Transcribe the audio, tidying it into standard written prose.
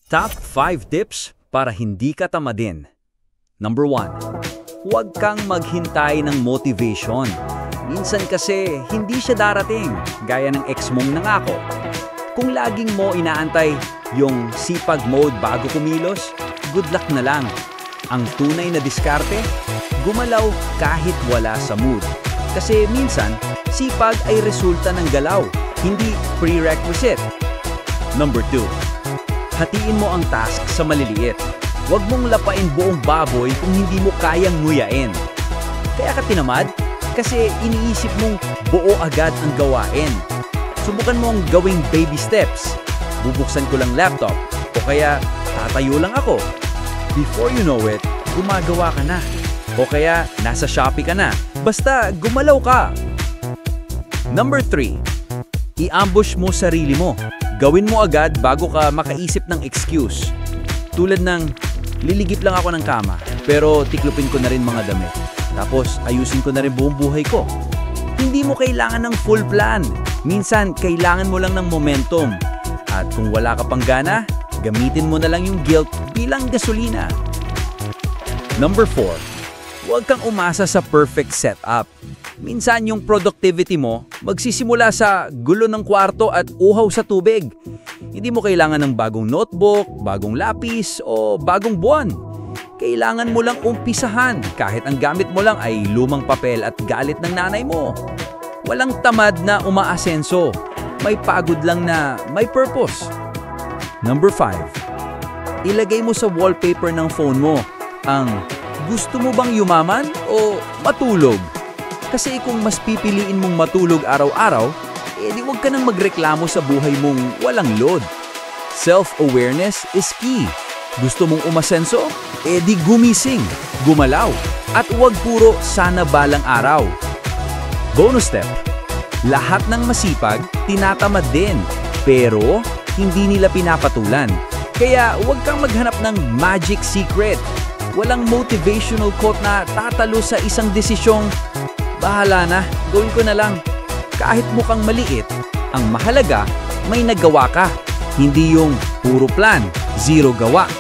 Top 5 tips para hindi ka tamadin. Number 1. Huwag kang maghintay ng motivation. Minsan kasi hindi siya darating, gaya ng ex mong nangako. Kung laging mo inaantay yung sipag mode bago kumilos, good luck na lang. Ang tunay na diskarte, gumalaw kahit wala sa mood. Kasi minsan, sipag ay resulta ng galaw, hindi prerequisite. Number 2. Hatiin mo ang task sa maliliit. Huwag mong lapain buong baboy kung hindi mo kayang nguyain. Kaya ka tinamad? Kasi iniisip mong buo agad ang gawain. Subukan mong gawing baby steps. Bubuksan ko lang laptop o kaya tatayo lang ako. Before you know it, gumagawa ka na. O kaya nasa Shopee ka na. Basta gumalaw ka. Number 3. I-ambush mo sarili mo. Gawin mo agad bago ka makaisip ng excuse. Tulad ng, liligip lang ako ng kama, pero tiklupin ko na rin mga damit. Tapos ayusin ko na rin buong buhay ko. Hindi mo kailangan ng full plan. Minsan, kailangan mo lang ng momentum. At kung wala ka pang gana, gamitin mo na lang yung guilt bilang gasolina. Number 4. Huwag kang umasa sa perfect setup. Minsan yung productivity mo magsisimula sa gulo ng kwarto at uhaw sa tubig. Hindi mo kailangan ng bagong notebook, bagong lapis o bagong buwan. Kailangan mo lang umpisahan kahit ang gamit mo lang ay lumang papel at galit ng nanay mo. Walang tamad na umaasenso. May pagod lang na may purpose. Number 5. Ilagay mo sa wallpaper ng phone mo ang gusto mo bang yumaman o matulog? Kasi kung mas pipiliin mong matulog araw-araw, di wag ka nang magreklamo sa buhay mong walang load. Self-awareness is key. Gusto mong umasenso? Di gumising, gumalaw, at huwag puro sana balang araw. Bonus step. Lahat ng masipag, tinatamad din, pero hindi nila pinapatulan. Kaya huwag kang maghanap ng magic secret. Walang motivational quote na tatalo sa isang desisyong, bahala na, gawin ko na lang. Kahit mukhang maliit, ang mahalaga, may nagawa ka. Hindi yung puro plan, zero gawa.